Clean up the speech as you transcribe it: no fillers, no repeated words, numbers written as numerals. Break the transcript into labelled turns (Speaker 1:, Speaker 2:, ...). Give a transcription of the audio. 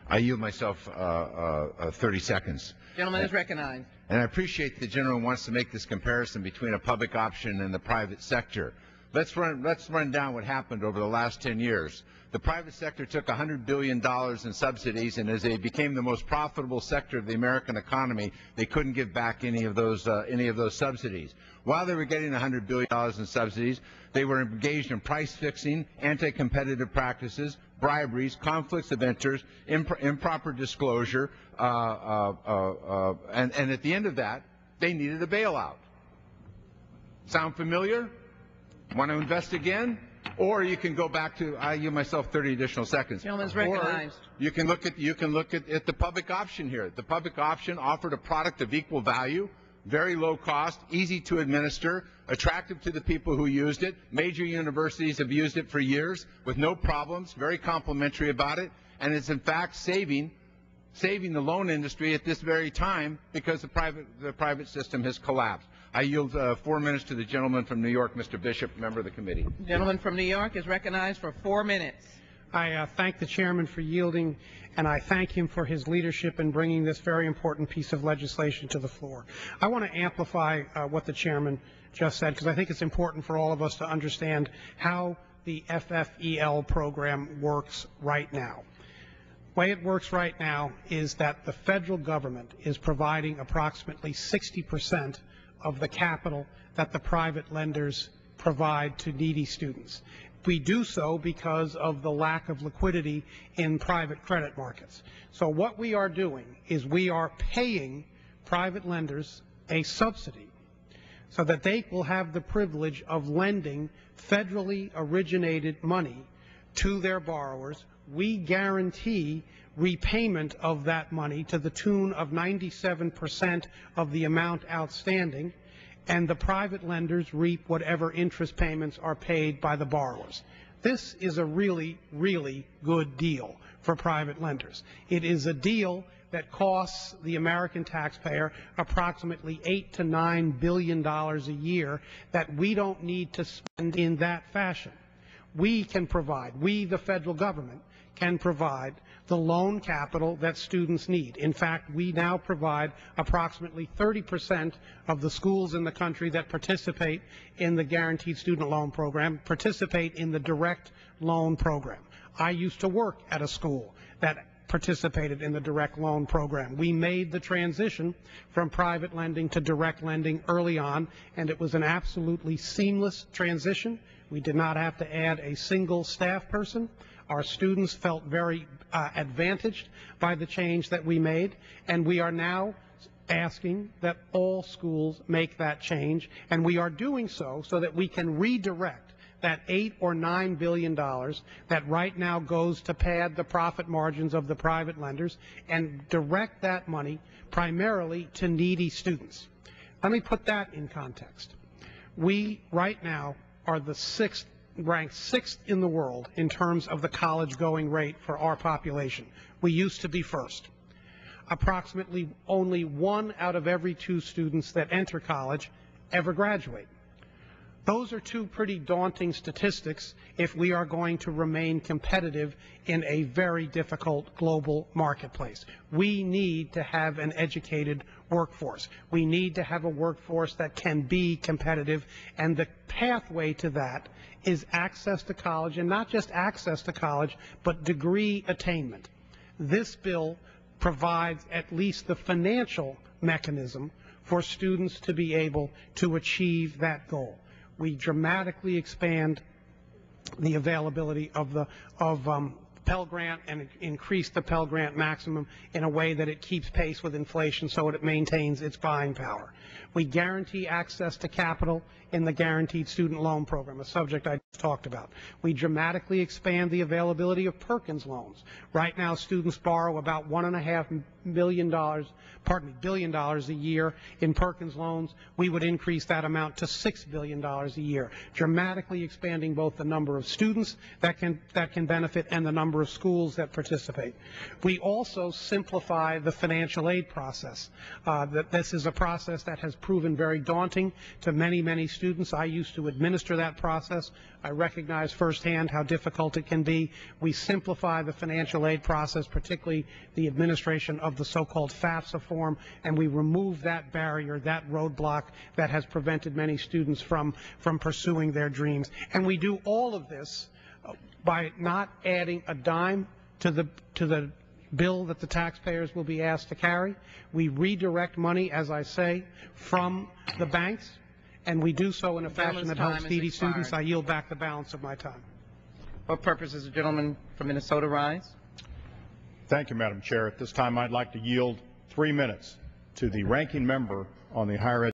Speaker 1: I yield myself 30 seconds.
Speaker 2: Gentleman is recognized.
Speaker 1: And I appreciate the gentleman wants to make this comparison between a public option and the private sector. Let's run down what happened over the last 10 years. The private sector took $100 billion in subsidies, and as they became the most profitable sector of the American economy, they couldn't give back any of those subsidies. While they were getting $100 billion in subsidies, they were engaged in price fixing, anti-competitive practices, briberies, conflicts of interest, improper disclosure, and at the end of that, they needed a bailout. Sound familiar? Want to invest again? Or you can go back to, I give myself 30 additional seconds.
Speaker 2: Gentleman's recognized.
Speaker 1: Or you can look at the public option here. The public option offered a product of equal value, very low cost, easy to administer, attractive to the people who used it. Major universities have used it for years with no problems, very complimentary about it, and it's in fact saving the loan industry at this very time because the private system has collapsed. I yield 4 minutes to the gentleman from New York, Mr. Bishop, member of the committee.
Speaker 2: Gentleman from New York is recognized for 4 minutes.
Speaker 3: I thank the chairman for yielding, and I thank him for his leadership in bringing this very important piece of legislation to the floor. I want to amplify what the chairman just said, because I think it's important for all of us to understand how the FFEL program works right now. The way it works right now is that the federal government is providing approximately 60% of the capital that the private lenders provide to needy students. We do so because of the lack of liquidity in private credit markets. So what we are doing is we are paying private lenders a subsidy so that they will have the privilege of lending federally originated money to their borrowers. We guarantee repayment of that money to the tune of 97% of the amount outstanding, and the private lenders reap whatever interest payments are paid by the borrowers. This is a really, really good deal for private lenders. It is a deal that costs the American taxpayer approximately $8 to $9 billion a year that we don't need to spend in that fashion. We can provide, we the federal government can provide the loan capital that students need. In fact, we now provide approximately 30% of the schools in the country that participate in the Guaranteed Student Loan Program, participate in the Direct Loan Program. I used to work at a school that participated in the Direct Loan Program. We made the transition from private lending to direct lending early on, and it was an absolutely seamless transition. We did not have to add a single staff person. Our students felt very advantaged by the change that we made, and we are now asking that all schools make that change, and we are doing so that we can redirect that $8 or $9 billion that right now goes to pad the profit margins of the private lenders and direct that money primarily to needy students. Let me put that in context. We right now are ranked sixth in the world in terms of the college going rate for our population. We used to be first. Approximately only 1 out of every 2 students that enter college ever graduate. Those are 2 pretty daunting statistics if we are going to remain competitive in a very difficult global marketplace. We need to have an educated workforce. We need to have a workforce that can be competitive, and the pathway to that is access to college, and not just access to college, but degree attainment. This bill provides at least the financial mechanism for students to be able to achieve that goal. We dramatically expand the availability of Pell Grant and increase the Pell Grant maximum in a way that it keeps pace with inflation so it maintains its buying power. We guarantee access to capital in the Guaranteed Student Loan Program, a subject I just talked about. We dramatically expand the availability of Perkins loans. Right now, students borrow about $1.5 billion a year in Perkins loans. We would increase that amount to $6 billion a year, dramatically expanding both the number of students that can benefit and the number of schools that participate. We also simplify the financial aid process. This is a process that has proven very daunting to many, many students. I used to administer that process. I recognize firsthand how difficult it can be. We simplify the financial aid process, particularly the administration of the so-called FAFSA form, and we remove that barrier, that roadblock that has prevented many students from pursuing their dreams. And we do all of this by not adding a dime to the bill that the taxpayers will be asked to carry. We redirect money, as I say, from the banks, and we do so in a fashion that helps needy students. I yield back the balance of my time.
Speaker 2: What purpose does the gentleman from Minnesota rise?
Speaker 4: Thank you, Madam Chair. At this time, I'd like to yield 3 minutes to the ranking member on the Higher